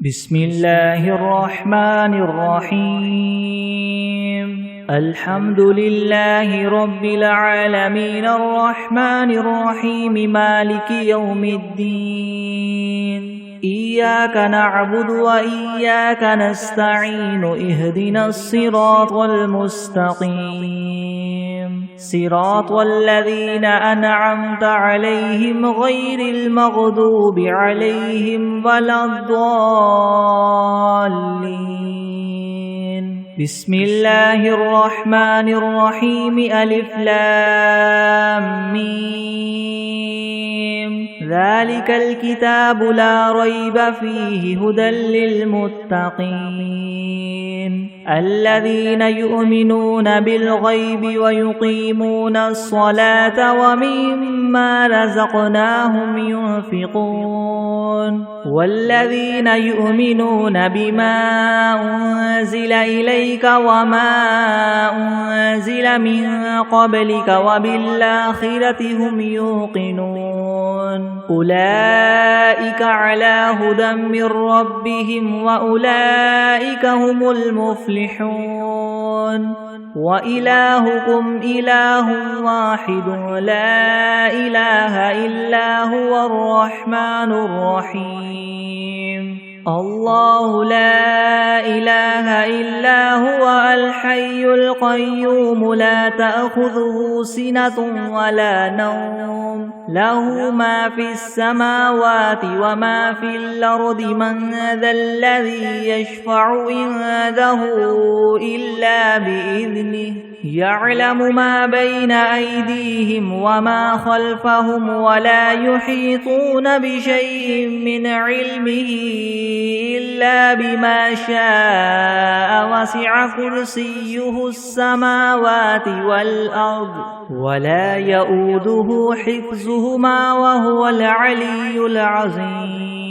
بسم الله الرحمن الرحيم الحمد لله رب العالمين الرحمن الرحيم مالك يوم الدين إياك نعبد وإياك نستعين اهدنا الصراط المستقيم صراط الذين أنعمت عليهم غير المغضوب عليهم ولا الضالين بسم الله الرحمن الرحيم ألف لام ميم ذلك الكتاب لا ريب فيه هدى للمتقين الذين يؤمنون بالغيب ويقيمون الصلاة ومما رزقناهم ينفقون والذين يؤمنون بما أنزل إليك وما أنزل من قبلك وبالآخرة هم يوقنون أولئك على هدى من ربهم وأولئك هم المفلحون وإلهكم إله واحد لا إله إلا هو الرحمن الرحيم الله لا إله إلا هو الحي القيوم لا تأخذه سنة ولا نوم له ما في السماوات وما في الأرض من ذا الذي يشفع عنده إلا بإذنه يعلم ما بين أيديهم وما خلفهم ولا يحيطون بشيء من علمه إلا بما شاء وسع كرسيه السماوات والأرض ولا يؤوده حفظهما وهو العلي العظيم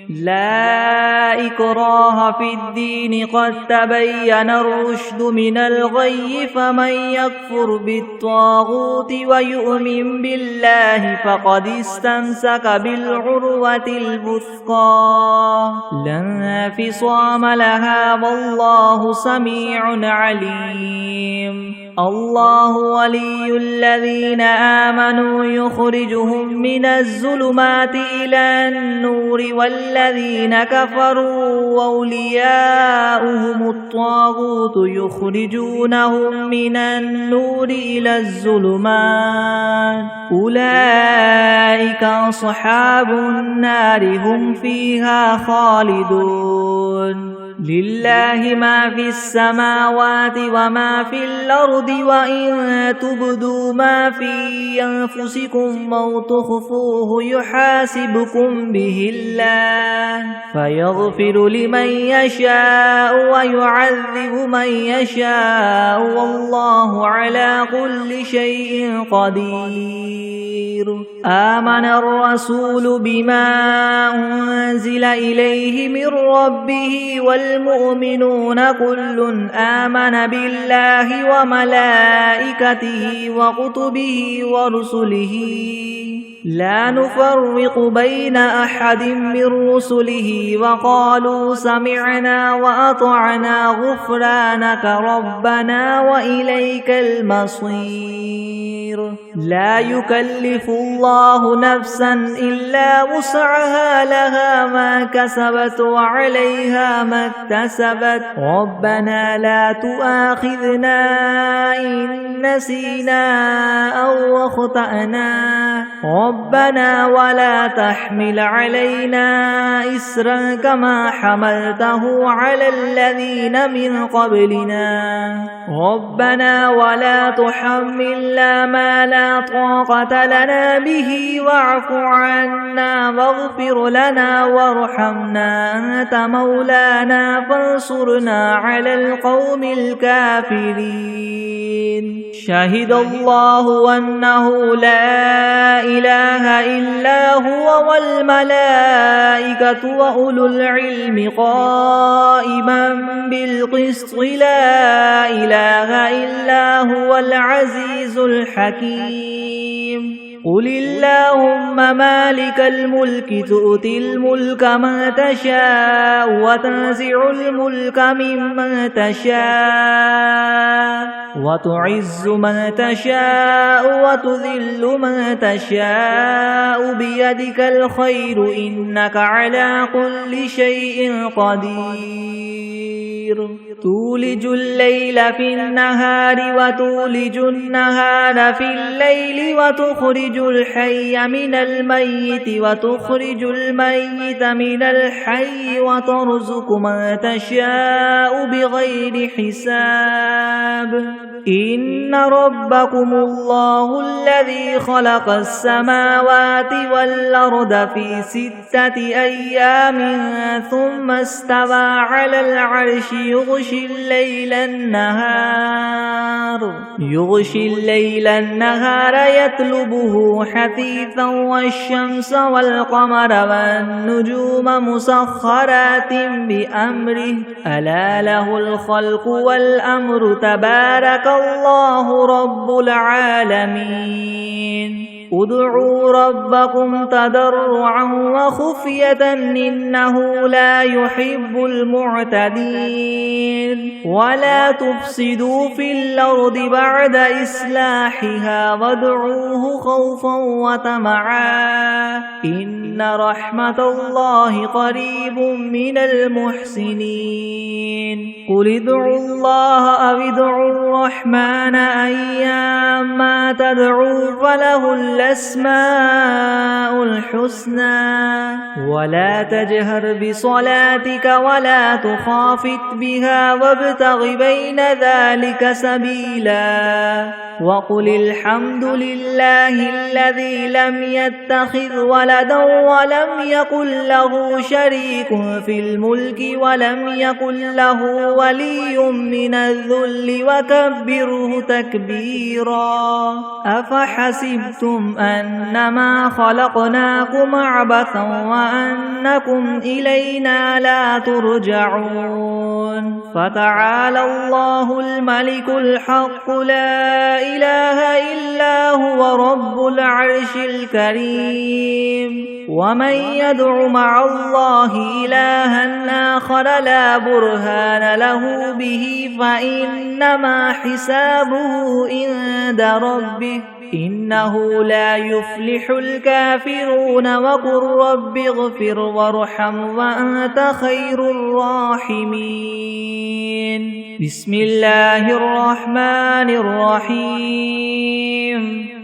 لا إكراه في الدين قد تبين الرشد من الغي فمن يكفر بالطاغوت ويؤمن بالله فقد استمسك بالعروة الوثقى لا انفصام لها والله سميع عليم الله ولي الذين آمنوا يخرجهم من الظلمات إلى النور والذين كفروا أولياؤهم الطاغوت يخرجونهم من النور إلى الظلمات أولئك أصحاب النار هم فيها خالدون لله ما في السماوات وما في الأرض وإن تبدوا ما في أنفسكم أو تخفوه يحاسبكم به الله فيغفر لمن يشاء ويعذب من يشاء والله على كل شيء قدير آمن الرسول بما أنزل إليه من ربه والمؤمنون كل آمن بالله وملائكته وكتبه ورسله لا نفرق بين أحد من رسله وقالوا سمعنا وأطعنا غفرانك ربنا وإليك المصير لا يكلف الله نفسا إلا وسعها لها ما كسبت وعليها ما اكتسبت ربنا لا تؤاخذنا إن نسينا أو أخطأنا ربنا ولا تحمل علينا إسرا كما حملته على الذين من قبلنا ربنا ولا تحملنا ما لا طاقة لنا به واعف عنا واغفر لنا وارحمنا أنت مولانا فانصرنا على القوم الكافرين شهد الله أنه لا إله إلا هو والملائكة وأولو العلم قائما بالقسط لا إله إلا هو العزيز الحكيم قل اللهم مالك الملك تؤتي الملك من تشاء وتنزع الملك ممن تشاء وتعز من تشاء وتذل من تشاء بيدك الخير إنك على كل شيء قدير تولج الليل في النهار وتولج النهار في الليل وتخرج الحي من الميت وتخرج الميت من الحي وترزق من تشاء بغير حساب إن ربكم الله الذي خلق السماوات والأرض في 6 أيام ثم استوى على العرش يغشي الليل النهار يطلبه حثيثا والشمس والقمر والنجوم مسخرات بأمره ألا له الخلق والأمر تبارك الله رب العالمين ادعوا ربكم تضرعا وخفية إنه لا يحب المعتدين ولا تفسدوا في الأرض بعد إصلاحها وادعوه خوفا وطمعا إن رحمة الله قريب من المحسنين قل ادعوا الله أو ادعوا الرحمن أيما تدعوا فله الأسماء الحسنى ولا تجهر بصلاتك ولا تخافت بها وابتغ بين ذلك سبيلا وقل الحمد لله الذي لم يتخذ ولدا ولم يكن له شريك في الملك ولم يكن له ولي من الذل وكبره تكبيرا أفحسبتم أنما خلقناكم عبثا وأنكم إلينا لا ترجعون فتعالى الله الملك الحق لا إله إلا هو رب العرش الكريم ومن يدع مع الله إلها آخر لا برهان له به فإنما حسابه عند ربه إنه لا يفلح الكافرون وقل رب اغفر وارحم وأنت خير الراحمين بسم الله الرحمن الرحيم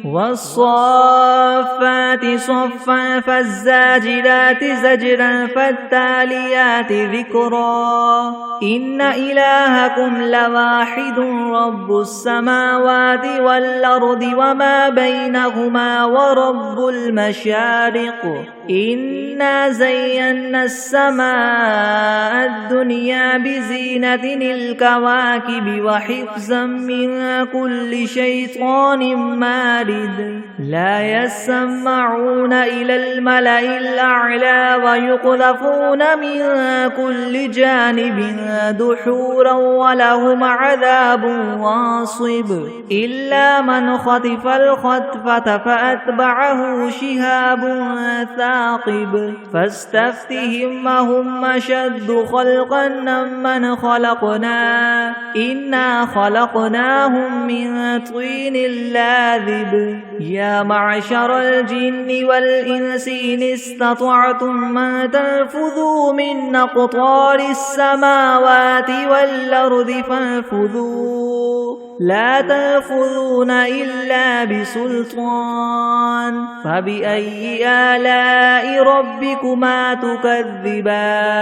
والصافات صفا فالزاجرات زجرا فالتاليات ذكرا إن إلهكم لواحد رب السماوات والأرض وما بينهما ورب المشارق إنا زينا السماء الدنيا بزينة الكواكب وحفظا من كل شيطان مارد لا يسمعون إلى الملأ الأعلى ويقذفون من كل جانب دحورا ولهم عذاب واصب إلا من خطف الخطفة فأتبعه شهاب ثاقب فاستفتهم هم أشد خلقا ممن خلقنا إنا خلقناهم من طين لاذب يا معشر الجن والإنس إن استطعتم أن تنفذوا من أقطار السماوات والأرض فانفذوا لا تنفذون إلا بسلطان فبأي آلاء ربكما تكذبان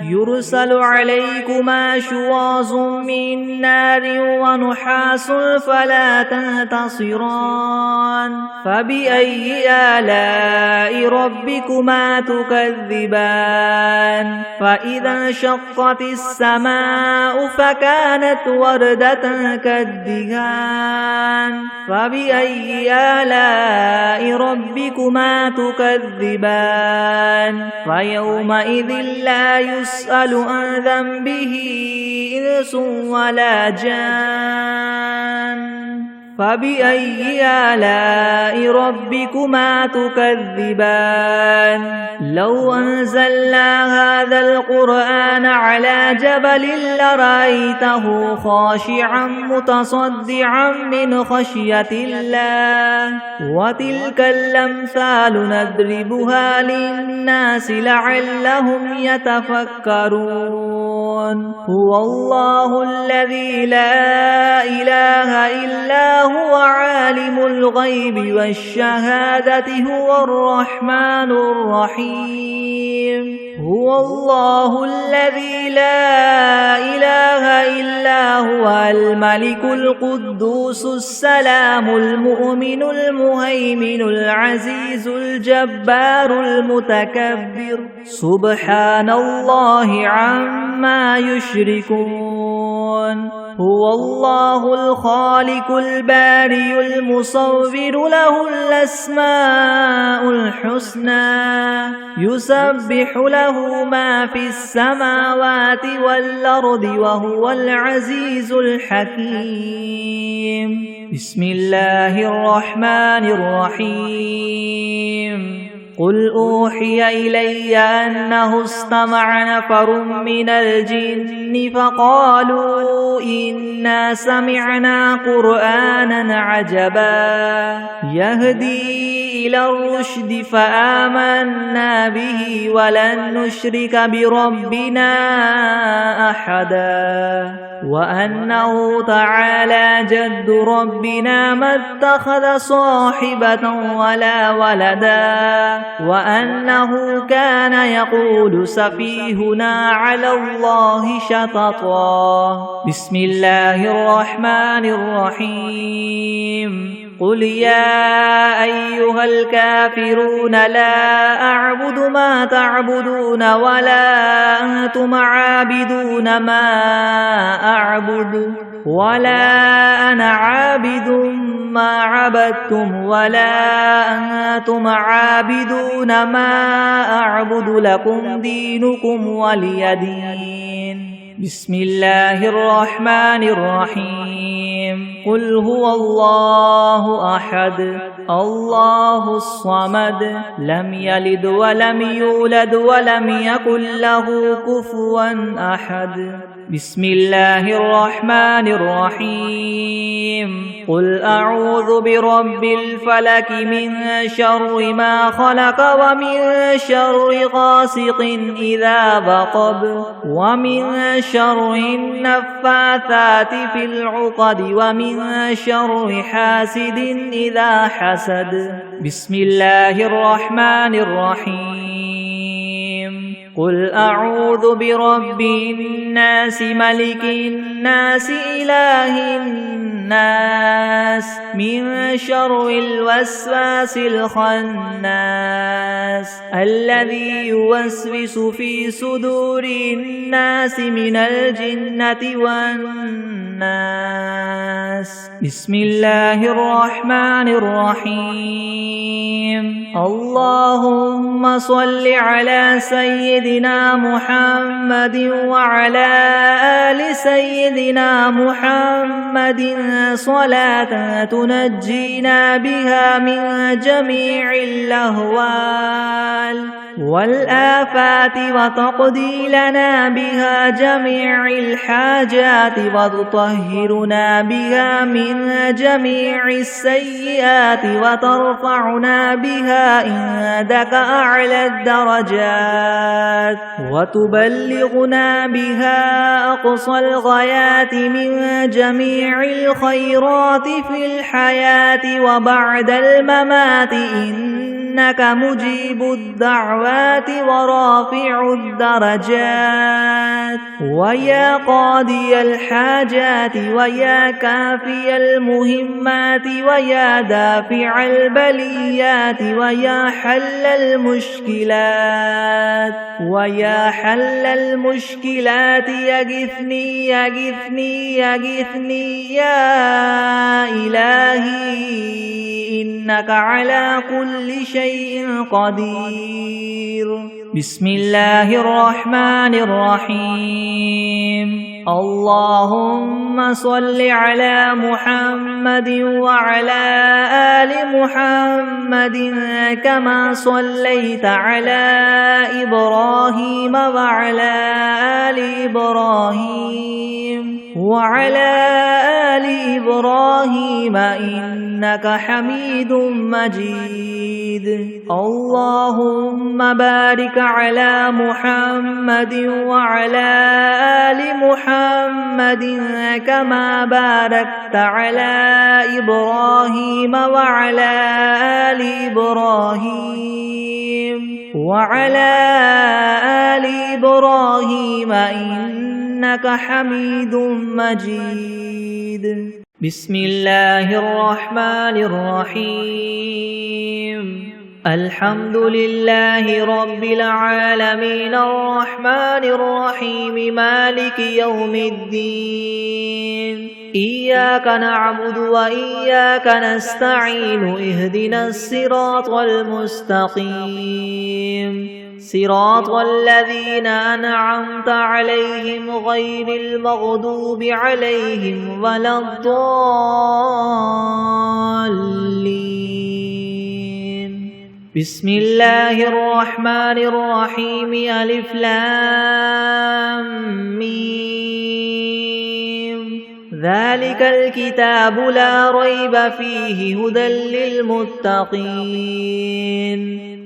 يرسل عليكما شواظ من نار ونحاس فلا تنتصران فبأي آلاء ربكما تكذبان فإذا انشقت السماء فكانت وردة كالدهان فبأي آلاء ربكما تكذبان فيومئذ لا يسأل عن ذنبه إنس ولا جان فبأي آلاء ربكما تكذبان لو أنزلنا هذا القرآن على جبل لرأيته خاشعا متصدعا من خشية الله وتلك الأمثال نضربها للناس لعلهم يتفكرون هو الله الذي لا إله إلا هو عالم الغيب والشهادة هو الرحمن الرحيم هو الله الذي لا إله إلا هو الملك القدوس السلام المؤمن المهيمن العزيز الجبار المتكبر سبحان الله عما يشركون هو الله الخالق البارئ المصور له الأسماء الحسنى يسبح له ما في السماوات والأرض وهو العزيز الحكيم بسم الله الرحمن الرحيم قل أوحي إلي أنه استمع نفر من الجن فقالوا إنا سمعنا قرآنا عجبا يهدي إلى الرشد فآمنا به ولن نشرك بربنا أحدا وأنه تعالى جد ربنا ما اتخذ صاحبة ولا ولدا وأنه كان يقول سفيهنا على الله شططا بسم الله الرحمن الرحيم قل يا أيها الكافرون لا أعبد ما تعبدون ولا أنتم عابدون ما أعبد ولا أنا عابد ما عبدتم ولا أنتم عابدون ما أعبد لكم دينكم ولي دين بسم الله الرحمن الرحيم قل هو الله أحد الله الصمد لم يلد ولم يولد ولم يكن له كفوا أحد بسم الله الرحمن الرحيم قل أعوذ برب الفلك من شر ما خلق ومن شر غاسق إذا وقب ومن شر النفاثات في العقد ومن شر حاسد إذا حسد بسم الله الرحمن الرحيم قل أعوذ برب الناس ملك الناس إله الناس من شر الوسواس الخناس الذي يوسوس في صدور الناس من الجنة والناس بسم الله الرحمن الرحيم اللهم صل على سيدنا محمد وعلى آل سيدنا محمد صلاة تنجينا بها من جميع الأهوال والآفات وتقضي لنا بها جميع الحاجات وتطهرنا بها من جميع السيئات وترفعنا بها عندك أعلى الدرجات وتبلغنا بها أقصى الغايات من جميع الخيرات في الحياة وبعد الممات إنك مجيب الدعوات ورافع الدرجات ويا قاضي الحاجات ويا كافي المهمات ويا دافع البليات ويا حل المشكلات ويا حل المشكلات يغثني يغثني يغثني يا إلهي إنك على كل شيء قدير بسم الله الرحمن الرحيم اللهم صل على محمد وعلى آل محمد كما صليت على إبراهيم وعلى آل إبراهيم إنك حميد مجيد. اللهم بارك على محمد وعلى آل محمد كما باركت على إبراهيم وعلى آل إبراهيم إنك حميد مجيد. بسم الله الرحمن الرحيم. الحمد لله رب العالمين الرحمن الرحيم مالك يوم الدين. إياك نعبد وإياك نستعين اهدنا الصراط المستقيم صراط الذين أنعمت عليهم غير المغضوب عليهم ولا الضالين. بسم الله الرحمن الرحيم. ألف لام ميم. ذلك الكتاب لا ريب فيه هدى للمتقين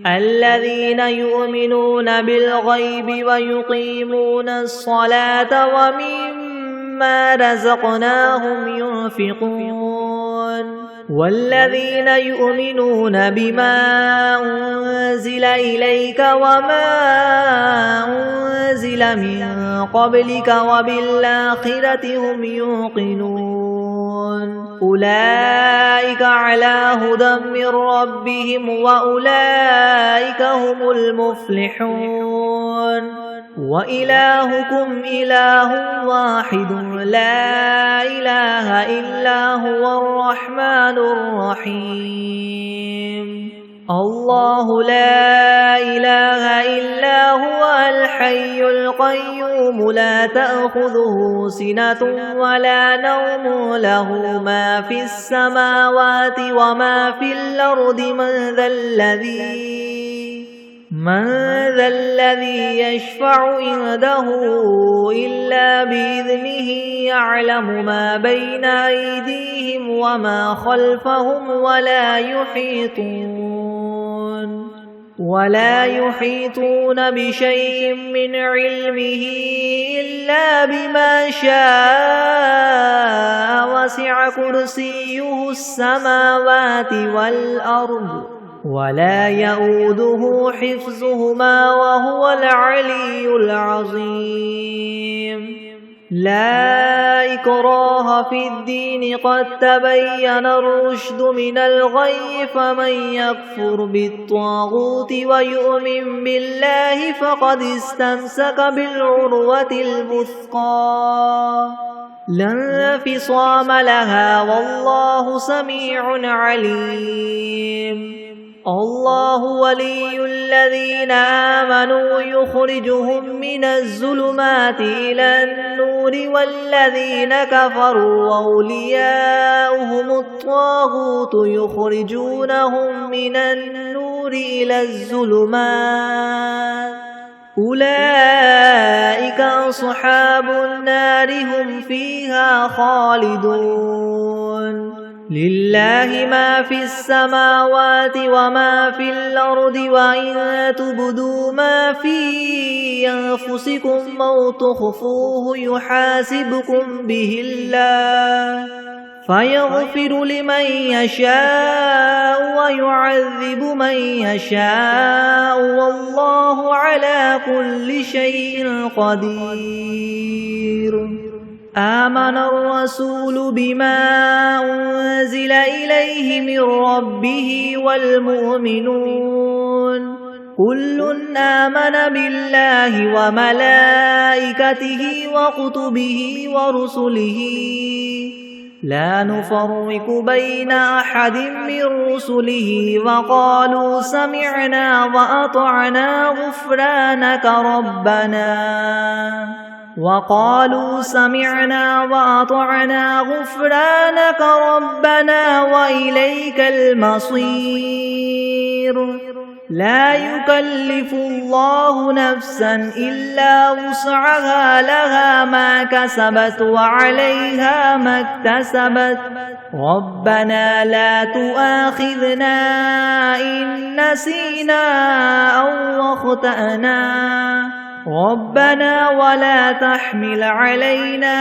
الذين يؤمنون بالغيب ويقيمون الصلاة ومما رزقناهم ينفقون والذين يؤمنون بما أنزل إليك وما أنزل من قبلك وبالآخرة هم يوقنون أولئك على هدى من ربهم وأولئك هم المفلحون. وإلهكم إله واحد لا إله إلا هو الرحمن الرحيم. الله لا إله إلا هو الحي القيوم لا تأخذه سنة ولا نوم له ما في السماوات وما في الأرض من ذا الذي يشفع عنده إلا بإذنه يعلم ما بين أيديهم وما خلفهم ولا يحيطون بشيء من علمه إلا بما شاء وسع كرسيه السماوات والأرض ولا يؤوده حفظهما وهو العلي العظيم. لا إكراه في الدين قد تبين الرشد من الغي فمن يكفر بالطاغوت ويؤمن بالله فقد استمسك بالعروة الوثقى لا انفصام لها والله سميع عليم. الله ولي الذين آمنوا يخرجهم من الظلمات إلى النور والذين كفروا أولياؤهم الطاغوت يخرجونهم من النور إلى الظلمات أولئك أصحاب النار هم فيها خالدون. لله ما في السماوات وما في الأرض وإن تبدوا ما في أنفسكم أو تخفوه يحاسبكم به الله فيغفر لمن يشاء ويعذب من يشاء والله على كل شيء قدير. آمن الرسول بما أنزل إليه من ربه والمؤمنون كل آمن بالله وملائكته وكتبه ورسله لا نفرق بين أحد من رسله وقالوا سمعنا وأطعنا غفرانك ربنا وقالوا سمعنا وأطعنا غفرانك ربنا وإليك المصير لا يكلف الله نفسا إلا وسعها لها ما كسبت وعليها ما اكتسبت ربنا لا تؤاخذنا إن نسينا أو أخطأنا ربنا ولا تحمل علينا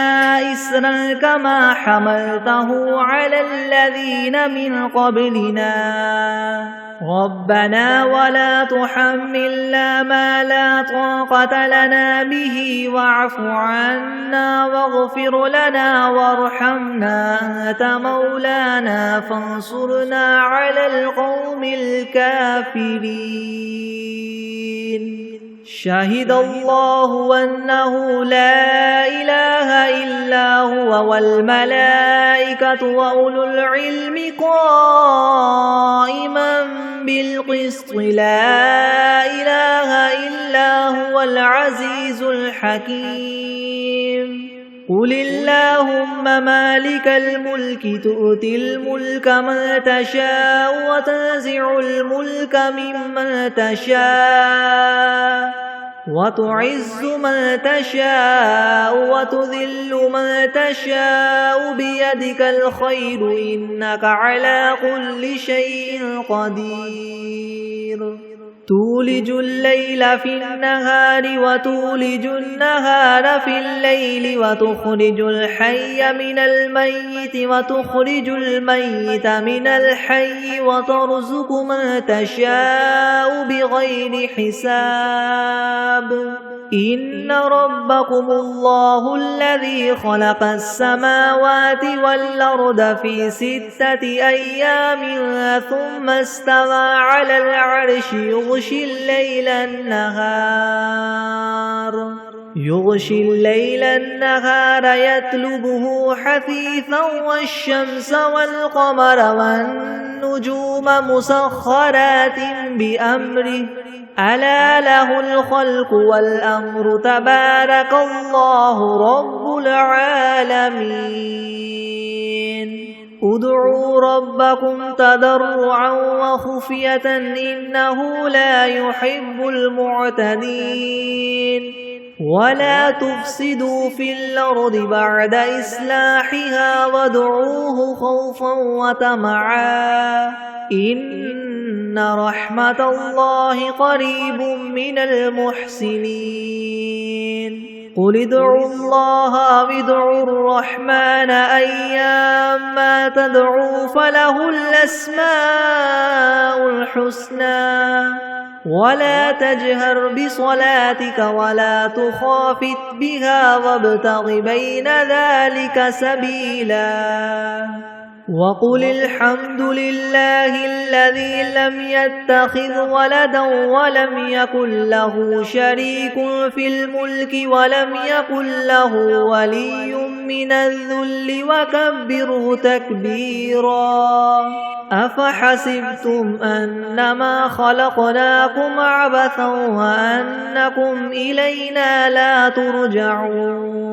إسرا كما حملته على الذين من قبلنا ربنا ولا تحملنا ما لا طاقة لنا به واعف عنا واغفر لنا وارحمنا أنت مولانا فانصرنا على القوم الكافرين شهد الله أنه لا إله إلا هو والملائكة وأولو العلم قائما بالقسط لا إله إلا هو العزيز الحكيم قل اللهم مالك الملك تؤتي الملك من تشاء وتنزع الملك ممن تشاء وتعز من تشاء وتذل من تشاء بيدك الخير إنك على كل شيء قدير تولج الليل في النهار وتولج النهار في الليل وتخرج الحي من الميت وتخرج الميت من الحي وترزق من تشاء بغير حساب إن ربكم الله الذي خلق السماوات والأرض في 6 أيام ثم استوى على العرش يغشي الليل النهار يطلبه حثيثا والشمس والقمر والنجوم مسخرات بأمره ألا له الخلق والأمر تبارك الله رب العالمين ادعوا ربكم تضرعا وخفية إنه لا يحب المعتدين ولا تفسدوا في الأرض بعد إصلاحها وادعوه خوفا وطمعا إن رحمة الله قريب من المحسنين قل ادعوا الله وادعوا الرحمن أيما تدعوا فله الأسماء الحسنى ولا تجهر بصلاتك ولا تخافت بها وابتغ بين ذلك سبيلا وقل الحمد لله الذي لم يتخذ ولدا ولم يكن له شريك في الملك ولم يكن له ولي من الذل وكبره تكبيرا أفحسبتم أنما خلقناكم عبثا وأنكم إلينا لا ترجعون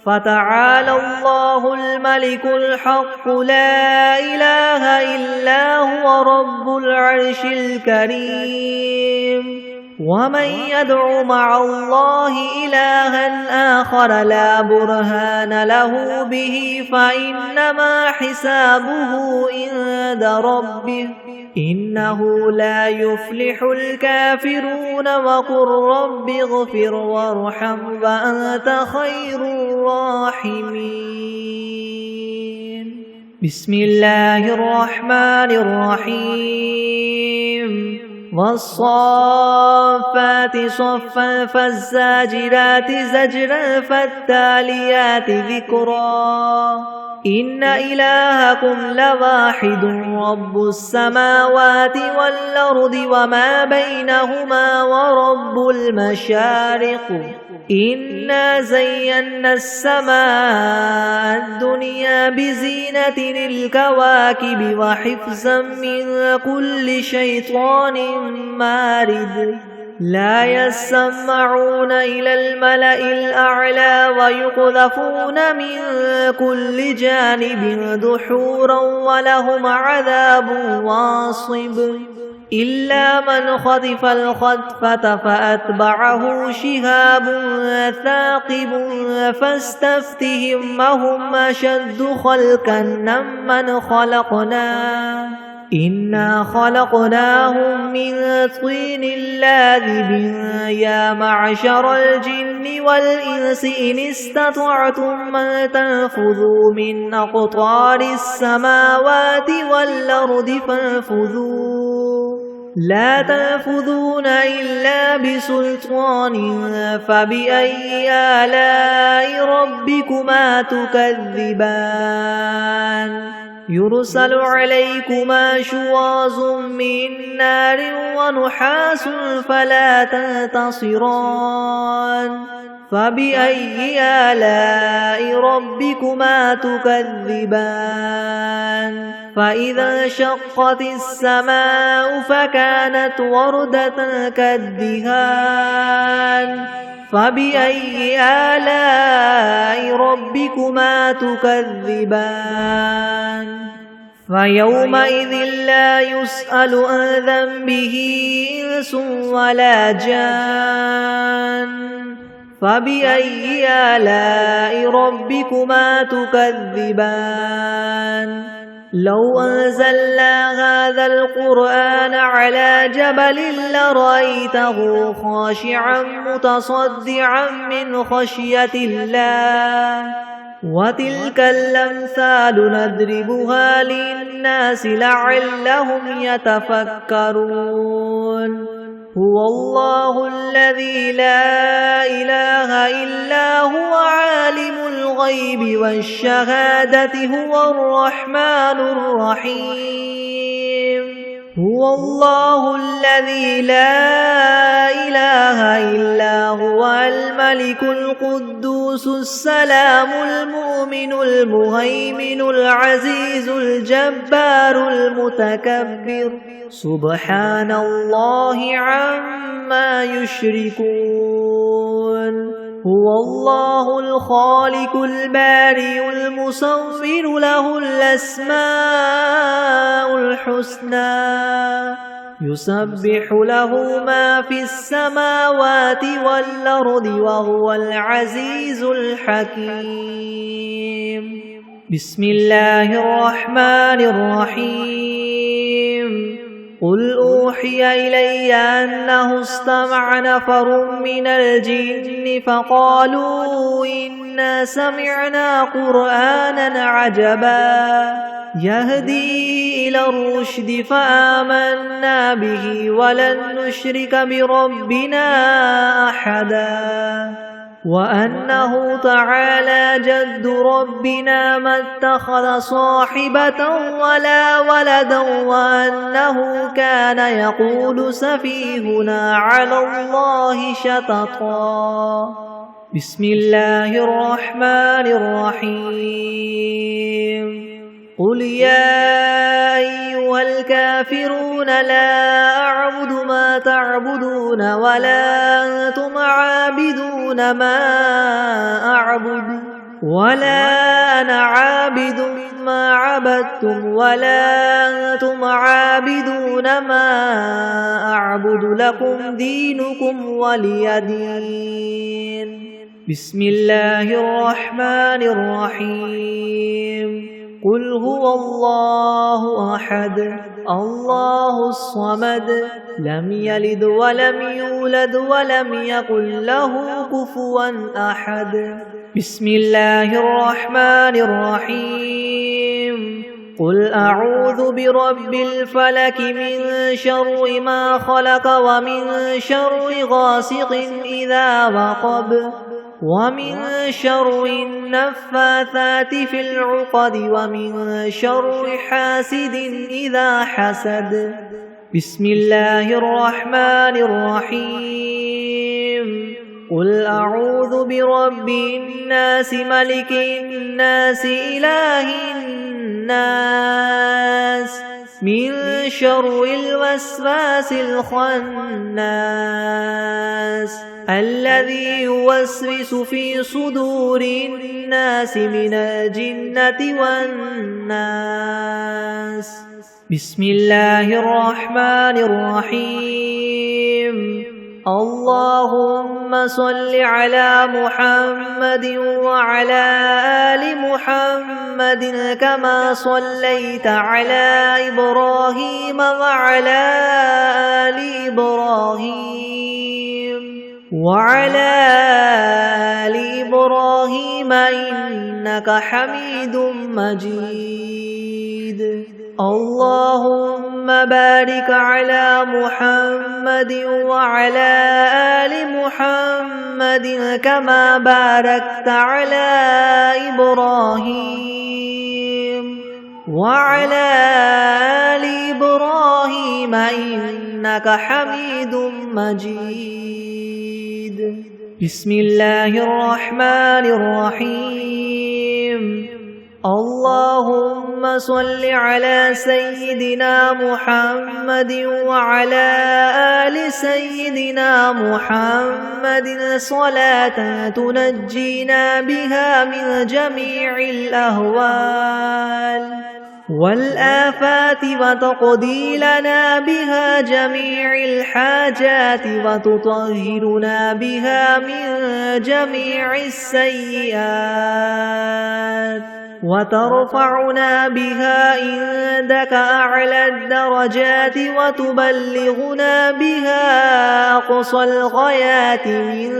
فتعالى الله الملك الحق لا إله إلا هو رب العرش الكريم ومن يدع مع الله إلها آخر لا برهان له به فإنما حسابه عند ربه إنه لا يفلح الكافرون وقل رب اغفر وارحم وأنت خير الراحمين بسم الله الرحمن الرحيم والصافات صفا فالزاجرات زجرا فالتاليات ذكرا إن إلهكم لواحد رب السماوات والأرض وما بينهما ورب المشارق إنا زينا السماء الدنيا بزينة الكواكب وحفظا من كل شيطان مارد لا يسمعون إلى الملأ الأعلى ويقذفون من كل جانب دحورا ولهم عذاب واصب إلا من خطف الخطفة فأتبعه شهاب ثاقب فاستفتهم أهم أشد خلقا ممن خلقنا إنا خلقناهم من طين لاذب يا معشر الجن والإنس إن استطعتم أن تنفذوا من أقطار السماوات والأرض فانفذوا لا تنفذون إلا بسلطان فبأي آلاء ربكما تكذبان يرسل عليكما شواظ من نار ونحاس فلا تنتصران فبأي آلاء ربكما تكذبان فإذا انشقت السماء فكانت وردة كالدهان فبأي آلاء ربكما تكذبان فيومئذ لا يسأل عن ذنبه إنس ولا جان فبأي آلاء ربكما تكذبان لو أنزلنا هذا القرآن على جبل لرأيته خاشعا متصدعا من خشية الله وتلك الأمثال نضربها للناس لعلهم يتفكرون هو الله الذي لا إله إلا هو عالم الغيب والشهادة هو الرحمن الرحيم هو الله الذي لا إله إلا هو الملك القدوس السلام المؤمن المهيمن العزيز الجبار المتكبر سبحان الله عما يشركون هو الله الخالق البارئ المصور له الأسماء الحسنى يسبح له ما في السماوات والأرض وهو العزيز الحكيم بسم الله الرحمن الرحيم قل أوحي إلي أنه استمع نفر من الجن فقالوا إنا سمعنا قرآنا عجبا يهدي إلى الرشد فآمنا به ولن نشرك بربنا أحدا وأنه تعالى جد ربنا ما اتخذ صاحبة ولا ولدا وأنه كان يقول سفيهنا على الله شططا بسم الله الرحمن الرحيم قل يا أيها الكافرون لا أعبد ما تعبدون ولا أنتم عابدون ما أعبد ولا أنا عابد ما عبدتم ولا أنتم عابدون ما أعبد لكم دينكم ولي دين بسم الله الرحمن الرحيم قل هو الله أحد الله الصمد لم يلد ولم يولد ولم يكن له كفوا أحد بسم الله الرحمن الرحيم قل أعوذ برب الفلك من شر ما خلق ومن شر غاسق إذا وقب ومن شر النفاثات في العقد ومن شر حاسد إذا حسد بسم الله الرحمن الرحيم قل أعوذ برب الناس ملك الناس إله الناس من شر الوسواس الخناس الذي يوسوس في صدور الناس من الجنة والناس. بسم الله الرحمن الرحيم. اللهم صل على محمد وعلى آل محمد كما صليت على إبراهيم وعلى آل إبراهيم إنك حميد مجيد. اللهم بارك على محمد وعلى آل محمد كما باركت على إبراهيم وعلى آل إبراهيم إنك حميد مجيد. بسم الله الرحمن الرحيم. اللهم صل على سيدنا محمد وعلى آل سيدنا محمد صلاة تنجينا بها من جميع الأهوال والآفات وتقضي لنا بها جميع الحاجات وتطهرنا بها من جميع السيئات وترفعنا بها عندك أعلى الدرجات وتبلغنا بها أقصى الغايات من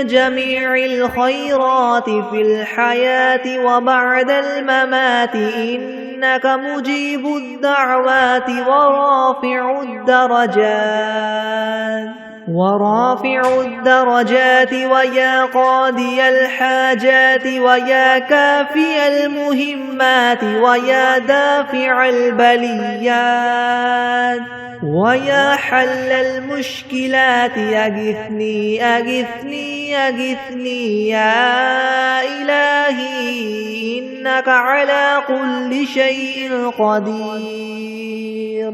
جميع الخيرات في الحياة وبعد الممات إنك مجيب الدعوات ورافع الدرجات ويا قاضي الحاجات ويا كافي المهمات ويا دافع البليات ويا حل المشكلات أغثني أغثني أغثني يا إلهي إنك على كل شيء قدير.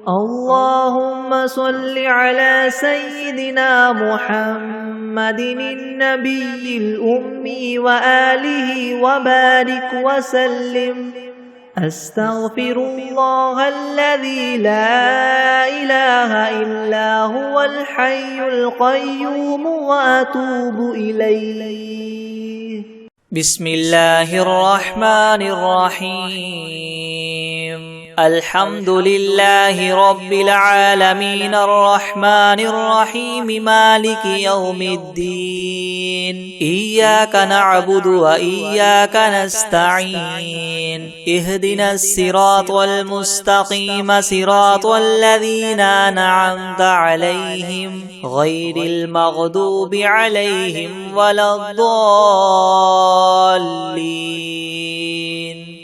اللهم صل على سيدنا محمد النبي الأمي وآله وبارك وسلم. أستغفر الله الذي لا إله إلا هو الحي القيوم وأتوب إليه. بسم الله الرحمن الرحيم. الحمد لله رب العالمين الرحمن الرحيم مالك يوم الدين. إياك نعبد وإياك نستعين. اهدنا الصراط المستقيم صراط الذين أنعمت عليهم غير المغضوب عليهم ولا الضالين.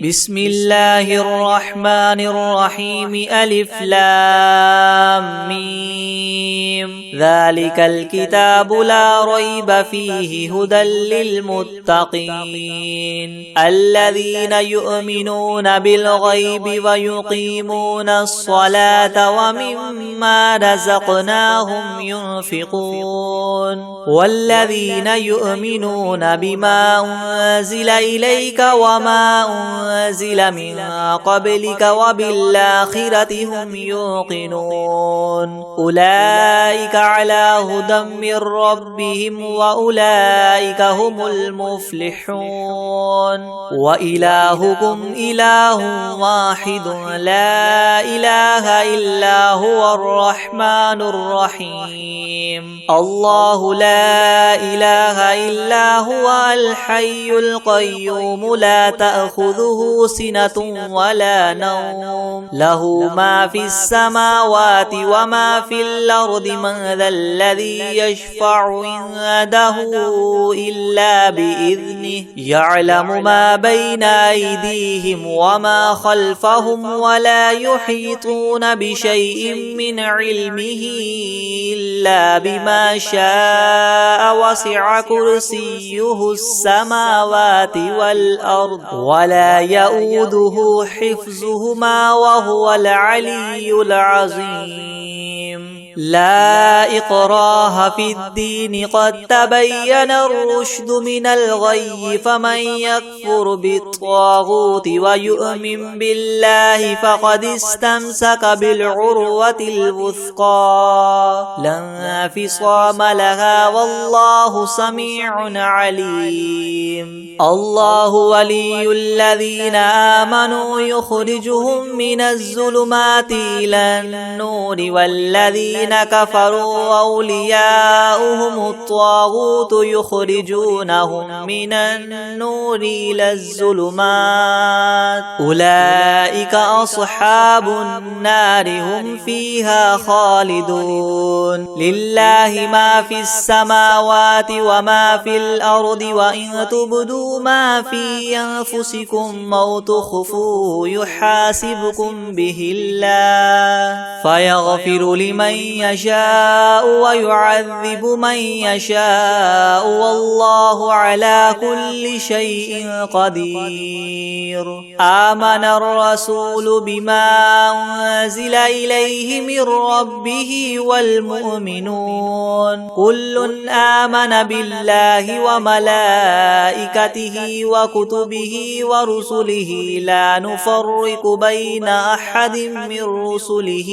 بسم الله الرحمن الرحيم. ألف لام ميم. ذلك الكتاب لا ريب فيه هدى للمتقين الذين يؤمنون بالغيب ويقيمون الصلاة ومما رزقناهم ينفقون والذين يؤمنون بما أنزل إليك وما أنزل من قبلك وبالآخرة هم يوقنون أولئك على هدى من ربهم وأولئك هم المفلحون. وإلهكم إله واحد لا إله إلا هو الرحمن الرحيم. الله لا إله إلا هو الحي القيوم لا تأخذه سنة ولا نوم له ما في السماوات وما في الأرض من ذا الذي يشفع عنده إلا بإذنه يعلم ما بين أيديهم وما خلفهم ولا يحيطون بشيء من علمه إلا بما شاء وسع كرسيه السماوات والأرض ولا يؤوده حفظهما وهو العلي العظيم لا إكراه في الدين قد تبين الرشد من الغي فمن يكفر بالطاغوت ويؤمن بالله فقد استمسك بالعروة الوثقى لا انفصام لها والله سميع عليم الله ولي الذين آمنوا يخرجهم من الظلمات إلى النور والذين كفروا أولياؤهم الطاغوت يخرجونهم من النور إلى الظلمات أولئك أصحاب النار هم فيها خالدون لله ما في السماوات وما في الأرض وإن تبدوا ما في أنفسكم أو تخفوه يحاسبكم به الله فيغفر لمن يشاء ويعذب من يشاء والله على كل شيء قدير آمن الرسول بما أنزل إليه من ربه والمؤمنون كل آمن بالله وملائكته وكتبه ورسله لا نفرق بين أحد من رسله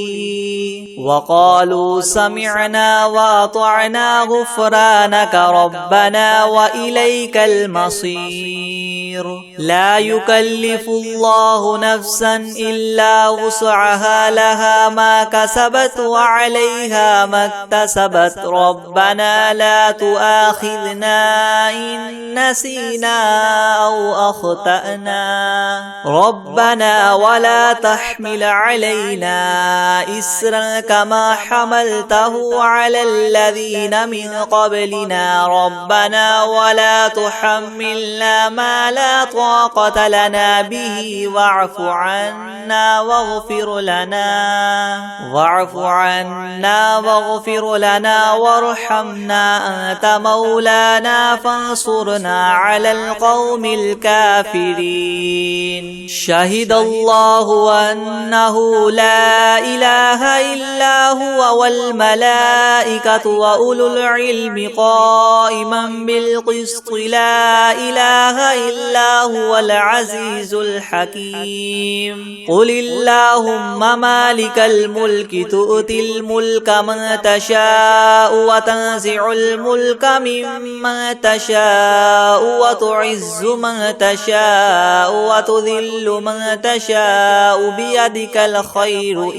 وقالوا سمعنا وأطعنا غفرانك ربنا وإليك المصير لا يكلف الله نفسا إلا وسعها لها ما كسبت وعليها ما اكتسبت ربنا لا تؤاخذنا إن نسينا أو أخطأنا ربنا ولا تحمل علينا إسرا كما حملته على الذين من قبلنا ربنا ولا تحملنا ما لا طاقة لنا به واعف عنا واغفر لنا وارحمنا أنت مولانا فانصرنا على القوم الكافرين شهد الله أنه لا إله إلا هو والملائكة وأولو العلم قائما بالقسط لا إله إلا هو العزيز الحكيم قل اللهم مالك الملك تؤتي الملك من تشاء وتنزع الملك ممن تشاء وتعز من تشاء وتذل من تشاء بيدك الخير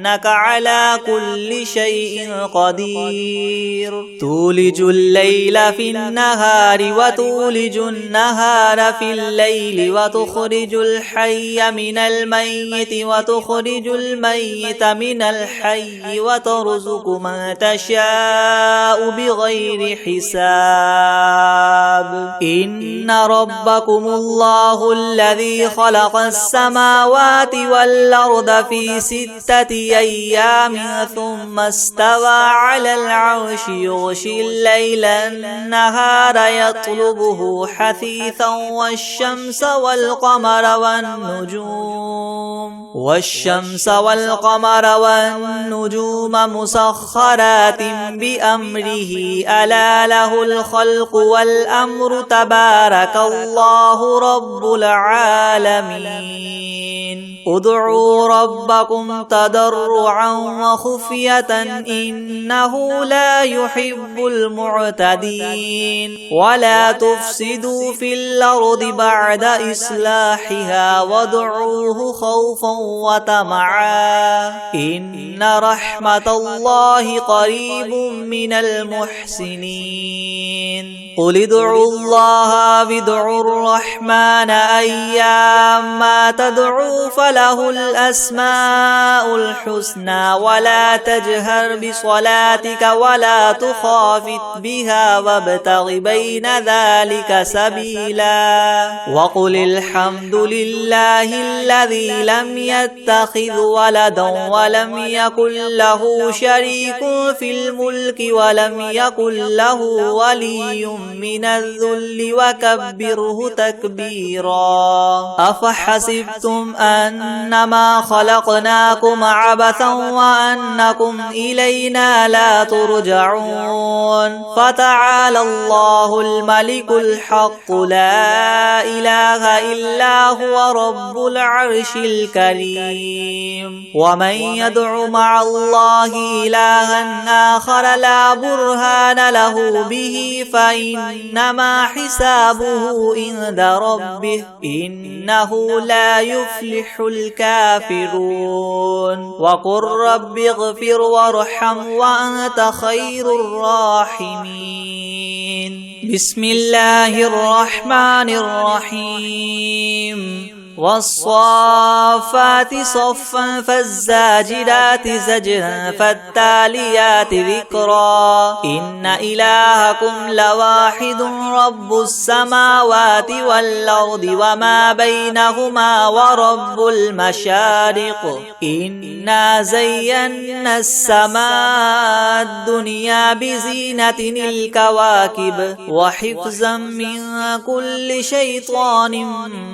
إنك على كل شيء قدير تولج الليل في النهار وتولج النهار في الليل وتخرج الحي من الميت وتخرج الميت من الحي وترزق من تشاء بغير حساب إن ربكم الله الذي خلق السماوات والأرض في 6 أيام ثم استوى على العرش يغشي الليل النهار يطلبه حثيثا والشمس والقمر والنجوم مسخرات بأمره ألا له الخلق والأمر تبارك الله رب العالمين ادعوا ربكم تضرعا وخفية إنه لا يحب المعتدين ولا تفسدوا في الأرض بعد إصلاحها وادعوه خوفا وطمعا إن رحمة الله قريب من المحسنين قل ادعوا الله وادعوا الرحمن أيما تدعوا فله الأسماء الحسنى الحسنى ولا تجهر بصلاتك ولا تخافت بها وابتغ بين ذلك سبيلا وقل الحمد لله الذي لم يتخذ ولدا ولم يكن له شريك في الملك ولم يكن له ولي من الذل وكبره تكبيرا أفحسبتم أنما خلقناكم عبثا وأنكم إلينا لا ترجعون فتعالى الله الملك الحق لا إله إلا هو رب العرش الكريم ومن يدع مع الله إلها آخر لا برهان له به فإنما حسابه عند ربه إنه لا يفلح الكافرون وقل رب اغفر وارحم وأنت خير الراحمين بسم الله الرحمن الرحيم والصافات صفا فالزاجرات زجرا فالتاليات ذكرا إن إلهكم لواحد رب السماوات والأرض وما بينهما ورب المشارق إنا زينا السماء الدنيا بزينة الكواكب وحفظا من كل شيطان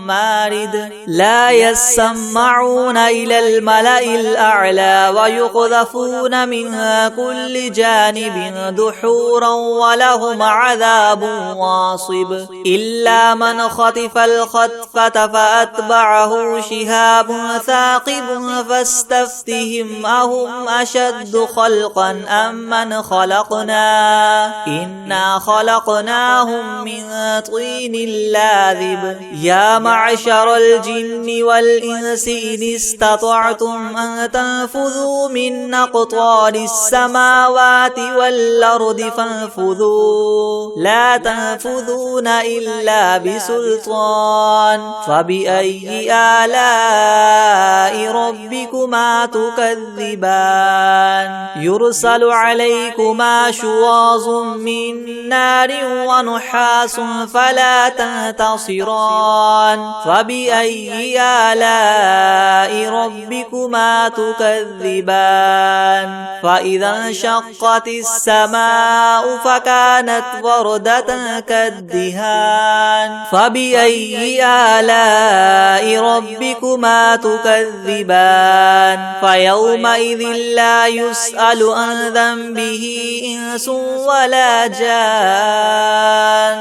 مارد لا يسمعون إلى الملأ الأعلى ويقذفون منها كل جانب دحورا ولهم عذاب واصب إلا من خطف الخطفة فأتبعه شهاب ثاقب فاستفتهم أهم أشد خلقا أم من خلقنا إنا خلقناهم من طين لاذب يا معشر الجن والإنس إن استطعتم أن تنفذوا من أقطار السماوات والأرض فانفذوا لا تنفذون إلا بسلطان فبأي آلاء ربكما تكذبان يرسل عليكما شواظ من نار ونحاس فلا تنتصران فبأي آلاء ربكما تكذبان فإذا انشقت السماء فكانت وردة كالدهان فبأي آلاء ربكما تكذبان فيومئذ لا يسأل عن ذنبه إنس ولا جان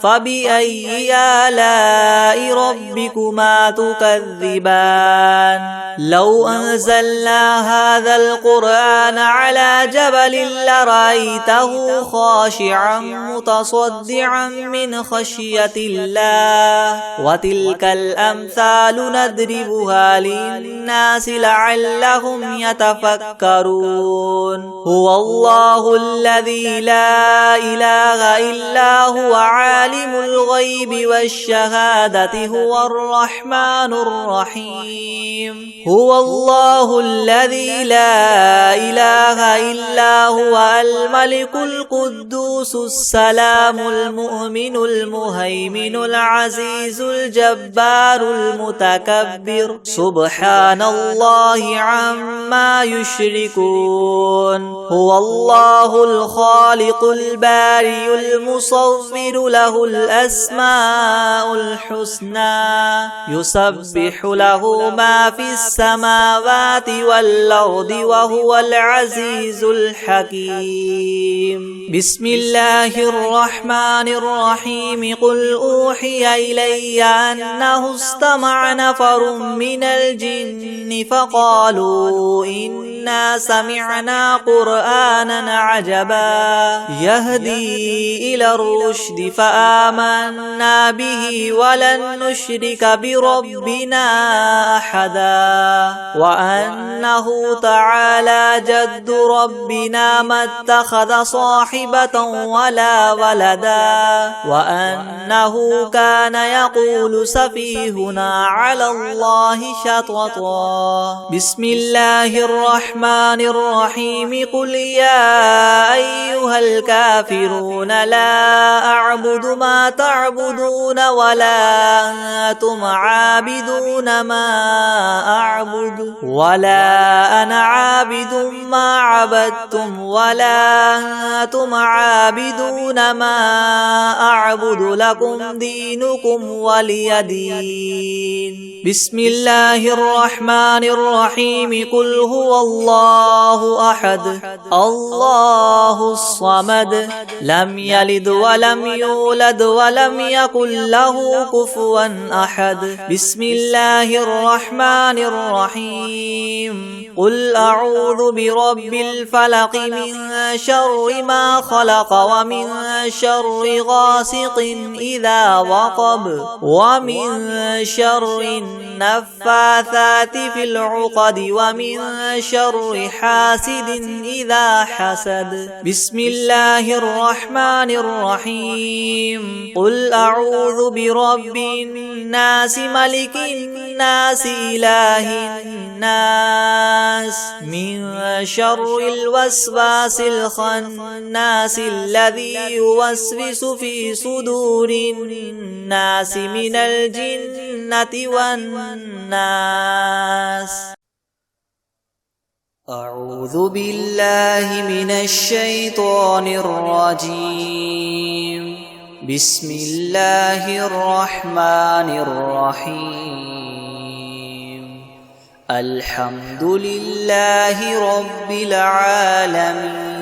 فبأي آلاء ربكما تكذبان لو أنزلنا هذا القرآن على جبل لرأيته خاشعا متصدعا من خشية الله وتلك الأمثال نضربها للناس لعلهم يتفكرون هو الله الذي لا إله إلا هو عالم الغيب والشهادة هو الرحمن الرحيم هو الله الذي لا إله إلا هو الملك القدوس السلام المؤمن المهيمن العزيز الجبار المتكبر سبحان الله عما يشركون هو الله الخالق البارئ المصور له الأسماء الحسنى يسبح له ما في السماوات والأرض وهو العزيز الحكيم بسم الله الرحمن الرحيم قل أوحي إلي أنه استمع نفر من الجن فقالوا إنا إنا سمعنا قرآنا عجبا يهدي إلى الرشد فآمنا به ولن نشرك بربنا أحدا وأنه تعالى جد ربنا ما اتخذ صاحبة ولا ولدا وأنه كان يقول سفيهنا على الله شططا بسم الله الرحمن الرحيم قل يا أيها الكافرون لا أعبد ما تعبدون ولا أنتم عابدون ما أعبد ولا أنا عابد ما عبدتم ولا أنتم عابدون ما أعبد لكم دينكم ولي دين بسم الله الرحمن الرحيم قل هو الله أحد الله الصمد لم يلد ولم يولد ولم يكن له كفوا أحد بسم الله الرحمن الرحيم قل أعوذ برب الفلق من شر ما خلق ومن شر غاسق إذا وقب ومن شر النفاثات في العقد ومن شر حاسد إذا حسد بسم الله الرحمن الرحيم قل أعوذ برب الناس ملك الناس إله الناس من شر الوسواس الخناس الذي يوسوس في صدور الناس من الجنة والناس أعوذ بالله من الشيطان الرجيم بسم الله الرحمن الرحيم الحمد لله رب العالمين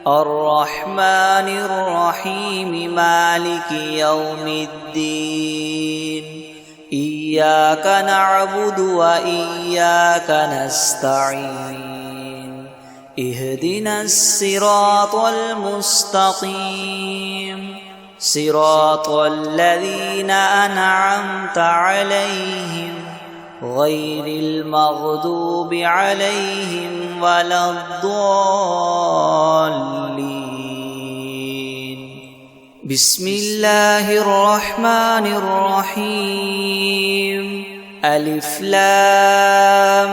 الرحمن الرحيم مالك يوم الدين إياك نعبد وإياك نستعين اهدنا الصراط المستقيم صراط الذين أنعمت عليهم غير المغضوب عليهم ولا الضالين بسم الله الرحمن الرحيم ألف لام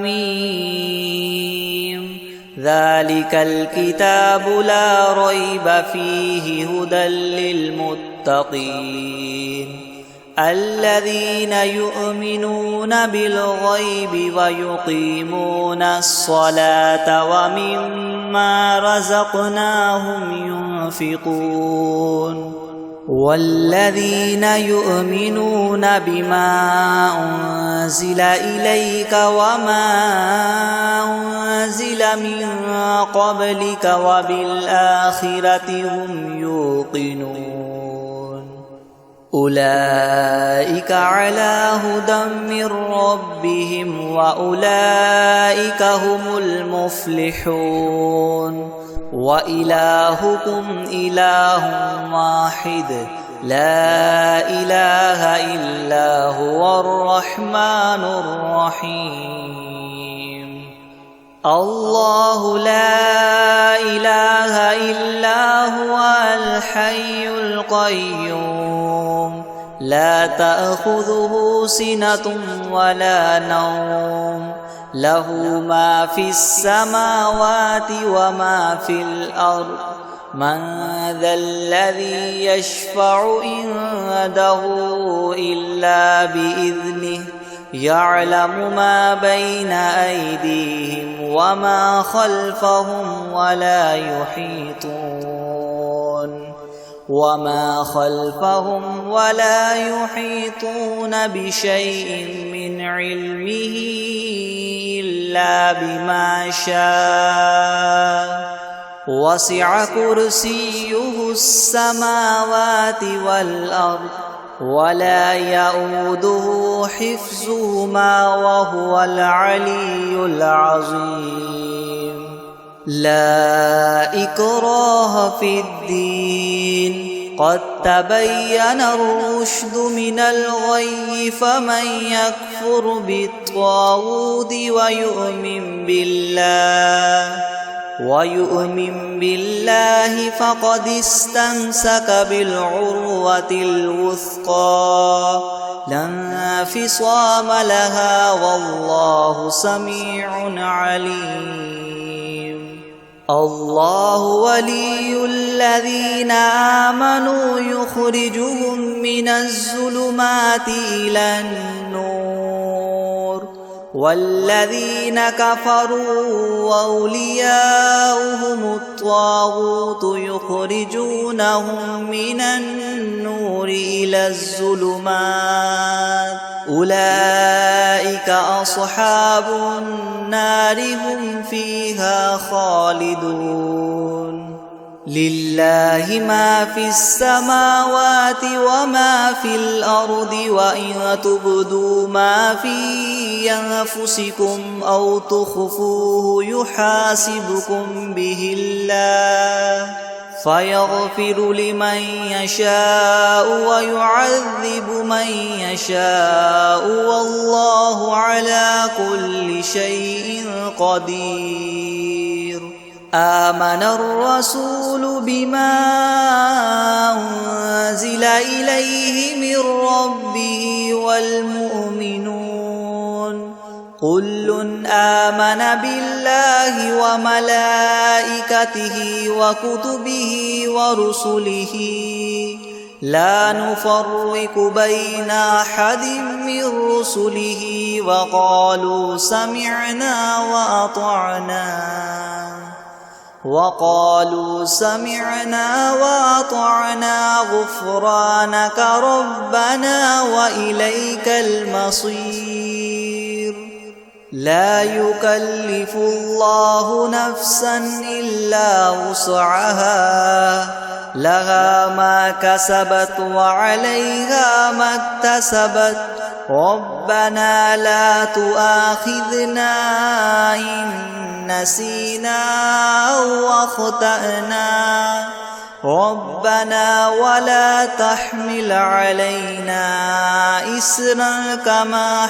ميم ذلك الكتاب لا ريب فيه هدى للمتقين الذين يؤمنون بالغيب ويقيمون الصلاة ومما رزقناهم ينفقون والذين يؤمنون بما أنزل إليك وما أنزل من قبلك وبالآخرة هم يوقنون أولئك على هدى من ربهم وأولئك هم المفلحون وإلهكم إله واحد لا إله إلا هو الرحمن الرحيم الله لا إله إلا هو الحي القيوم لا تأخذه سنة ولا نوم له ما في السماوات وما في الأرض من ذا الذي يشفع عنده إلا بإذنه يعلم ما بين أيديهم وما خلفهم ولا يحيطون بشيء من علمه إلا بما شاء وسع كرسيه السماوات والأرض ولا يؤوده حفظهما وهو العلي العظيم. لا إكراه في الدين، قد تبين الرشد من الغي، فمن يكفر بالطاغوت ويؤمن بالله فقد استمسك بالعروة الوثقى لا انفصام لها، والله سميع عليم. الله ولي الذين آمنوا يخرجهم من الظلمات إلى النور، والذين كفروا أولياؤهم الطاغوت يخرجونهم من النور إلى الظلمات، أولئك أصحاب النار هم فيها خالدون. لله ما في السماوات وما في الأرض، وإن تبدوا ما في أنفسكم أو تخفوه يحاسبكم به الله، فيغفر لمن يشاء ويعذب من يشاء، والله على كل شيء قدير. آمن الرسول بما أنزل إليه من ربه والمؤمنون كل آمن بالله وملائكته وكتبه ورسله لا نفرق بين أحد من رسله، وقالوا سمعنا وأطعنا غفرانك ربنا وإليك المصير. لا يكلف الله نفسا إلا وسعها، لها ما كسبت وعليها ما اكتسبت، ربنا لا تؤاخذنا إن نسينا أو أخطأنا، ربنا ولا تحمل علينا إصرا كما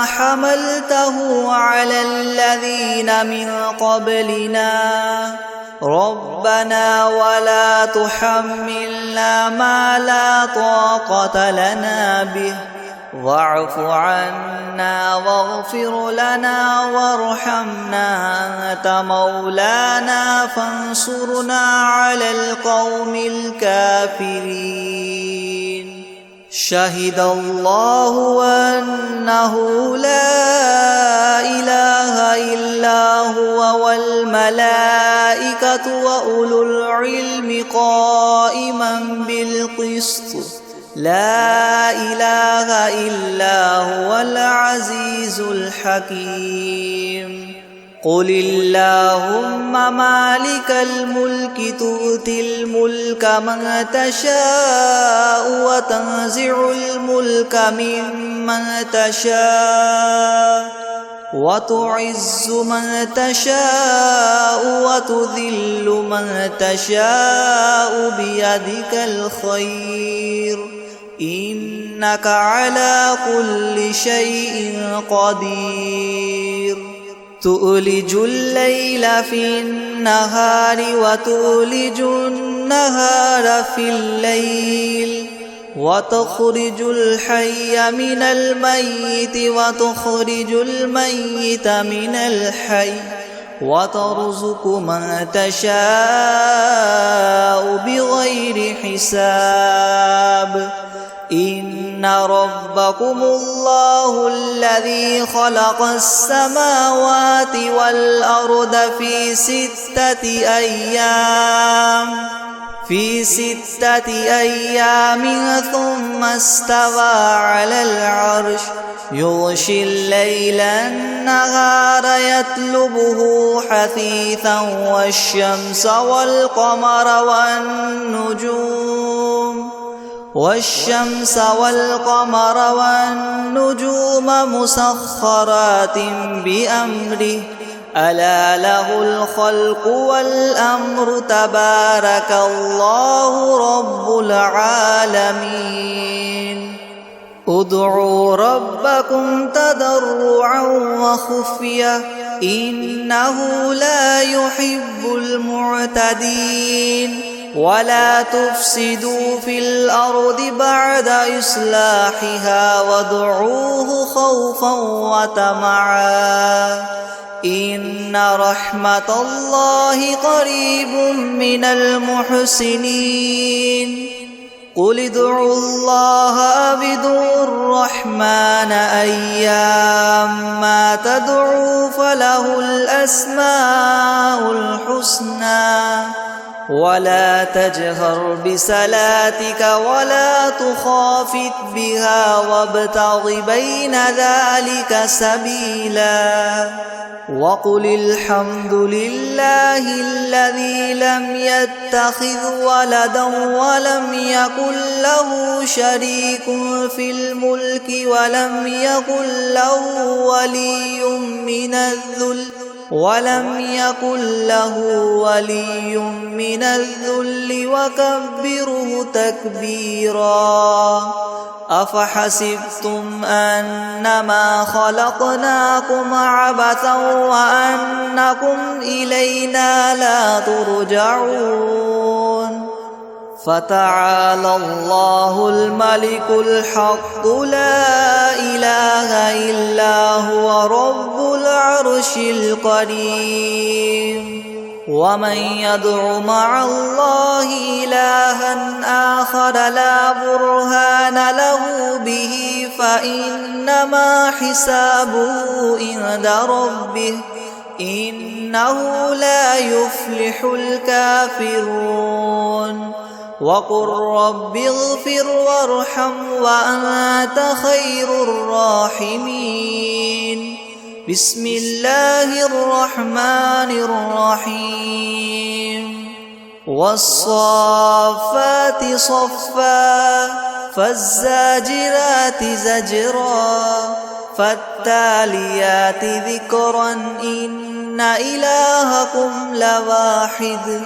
حملته على الذين من قبلنا، ربنا ولا تحملنا ما لا طاقة لنا به، واعف عنا واغفر لنا وارحمنا، أنت مولانا فانصرنا على القوم الكافرين. شهد الله أنه لا إله إلا هو والملائكة وأولو العلم قائما بالقسط، لا إله إلا هو العزيز الحكيم. قل اللهم مالك الملك تؤتي الملك من تشاء وتنزع الملك ممن تشاء، وتعز من تشاء وتذل من تشاء بيدك الخير، إنك على كل شيء قدير. تؤلج الليل في النهار وتؤلج النهار في الليل، وتخرج الحي من الميت وتخرج الميت من الحي، وترزق من تشاء بغير حساب. إن ربكم الله الذي خلق السماوات والأرض في 6 أيام ثم استوى على العرش، يغشي الليل النهار يطلبه حثيثا والشمس والقمر والنجوم مسخرات بأمره ألا له الخلق والأمر تبارك الله رب العالمين ادعوا ربكم تضرعا وخفية إنه لا يحب المعتدين ولا تفسدوا في الأرض بعد إصلاحها وادعوه خوفا وطمعا إن رحمة الله قريب من المحسنين قل ادعوا الله أو ادعوا الرحمن أيما تدعوا فله الأسماء الحسنى ولا تجهر بصلاتك ولا تخافت بها وابتغ بين ذلك سبيلا وقل الحمد لله الذي لم يتخذ ولدا ولم يكن له شريك في الملك ولم يكن له ولي من الذل وكبره تكبيرا أفحسبتم أنما خلقناكم عبثا وأنكم إلينا لا ترجعون فتعالى الله الملك الحق لا إله إلا هو رب العرش الكريم ومن يدع مع الله إلها آخر لا برهان له به فإنما حسابه عند ربه إنه لا يفلح الكافرون وقل رب اغفر وارحم وأنت خير الراحمين بسم الله الرحمن الرحيم والصافات صفا فالزاجرات زجرا فالتاليات ذكرا إن إلهكم لواحد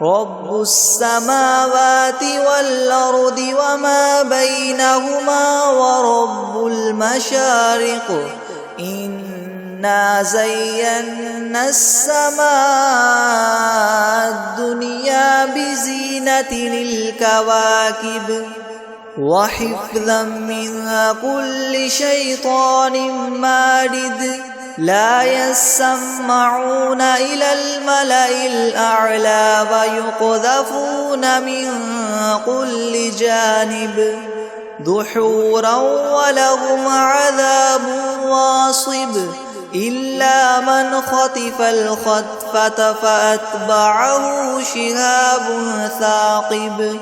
رب السماوات والأرض وما بينهما ورب المشارق إنا زينا السماء الدنيا بزينة الكواكب وحفظا من كل شيطان مارد لا يسمعون إلى الملأ الأعلى ويقذفون من كل جانب دحورا ولهم عذاب واصب إلا من خطف الخطفة فأتبعه شهاب ثاقب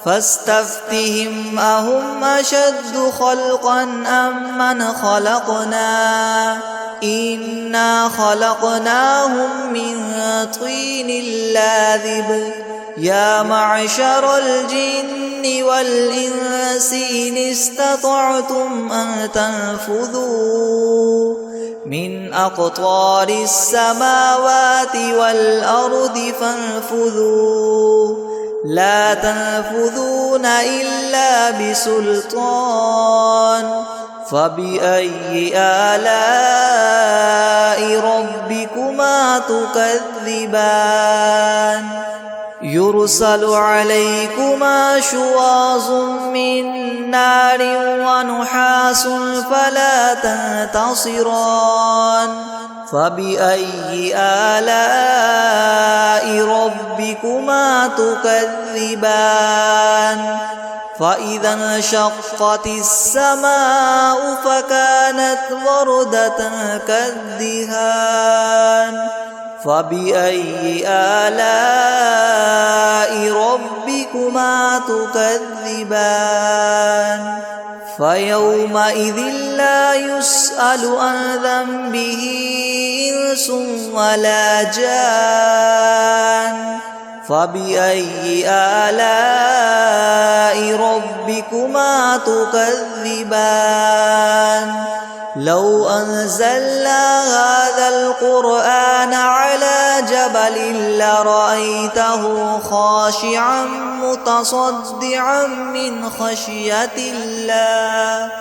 فاستفتهم أهم أشد خلقا أم من خلقنا إنا خلقناهم من طين لاذب يا معشر الجن والإنس إن استطعتم أن تنفذوا من أقطار السماوات والأرض فانفذوا لا تنفذون إلا بسلطان فبأي آلاء ربكما تكذبان يرسل عليكما شواظ من نار ونحاس فلا تنتصران فبأي آلاء ربكما تكذبان فإذا انشقت السماء فكانت وردة كالدهان فبأي آلاء ربكما تكذبان فيومئذ لا يسأل عن ذنبه إنس ولا جان فبأي آلاء ربكما تكذبان لو أنزلنا هذا القرآن على جبل لرأيته خاشعا متصدعا من خشية الله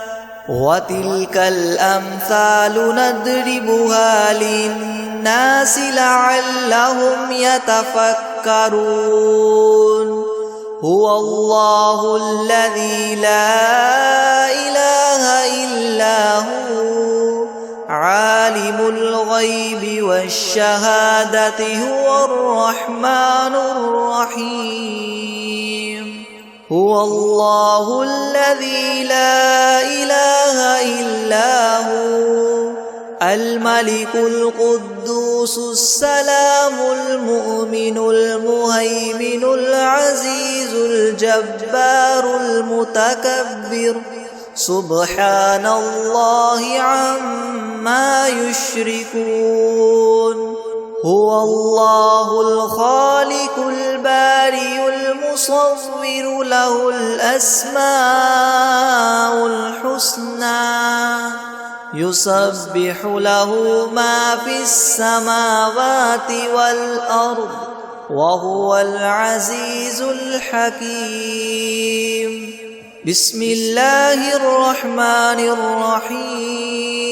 وتلك الأمثال نضربها للناس لعلهم يتفكرون هو الله الذي لا إله إلا هو عالم الغيب والشهادة هو الرحمن الرحيم هو الله الذي لا إله إلا هو الملك القدوس السلام المؤمن المهيمن العزيز الجبار المتكبر سبحان الله عما يشركون هو الله الخالق البارئ المصور له الأسماء الحسنى يسبح له ما في السماوات والأرض وهو العزيز الحكيم بسم الله الرحمن الرحيم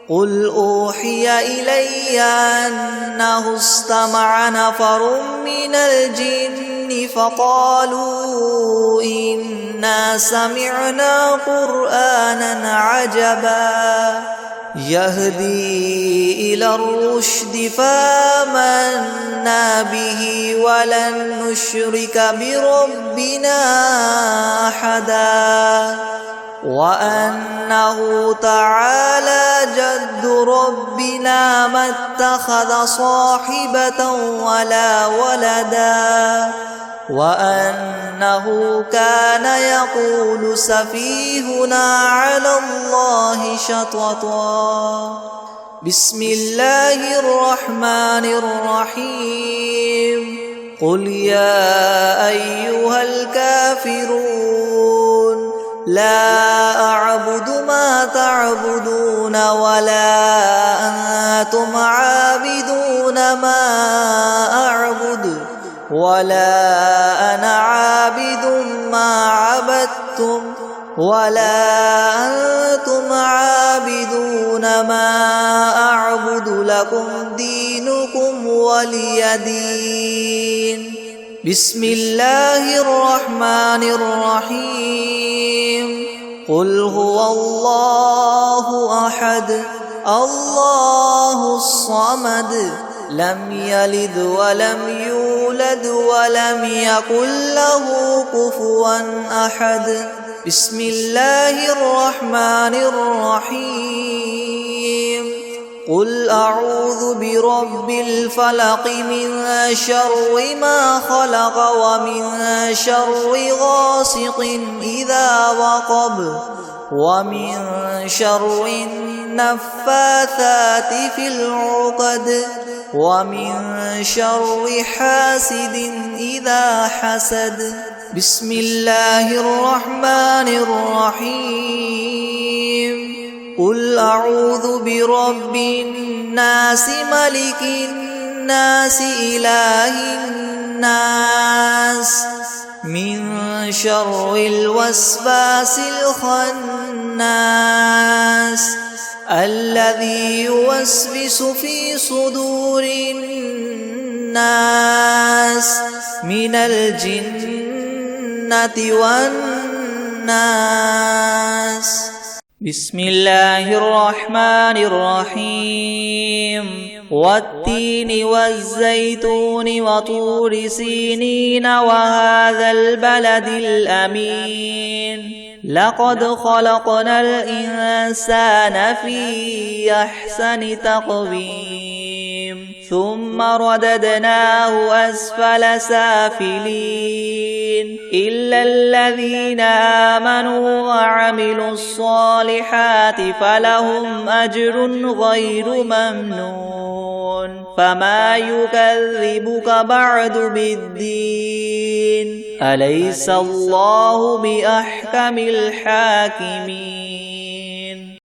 قل أوحي إلي أنه استمع نفر من الجن فقالوا إنا سمعنا قرآنا عجبا يهدي إلى الرشد فآمنا به ولن نشرك بربنا أحدا وأنه تعالى جد ربنا ما اتخذ صاحبة ولا ولدا وأنه كان يقول سفيهنا على الله شططا بسم الله الرحمن الرحيم قل يا أيها الكافرون لا أعبد ما تعبدون ولا أنتم عابدون ما أعبد ولا أنا عابد ما عبدتم ولا أنتم عابدون ما أعبد لكم دينكم ولي دين بسم الله الرحمن الرحيم قل هو الله أحد الله الصمد لم يلد ولم يولد ولم يكن له كفوا أحد بسم الله الرحمن الرحيم قل أعوذ برب الفلق من شر ما خلق ومن شر غاسق إذا وقب ومن شر النفاثات في العقد ومن شر حاسد إذا حسد بسم الله الرحمن الرحيم قل أعوذ برب الناس ملك الناس إله الناس من شر الوسواس الخناس الذي يوسوس في صدور الناس من الجنة والناس بسم الله الرحمن الرحيم والتين والزيتون وطور سينين وهذا البلد الأمين لقد خلقنا الإنسان في أحسن تقويم ثم رددناه أسفل سافلين إلا الذين آمنوا وعملوا الصالحات فلهم أجر غير ممنون فما يكذبك بعد بالدين أليس الله بأحكم الحاكمين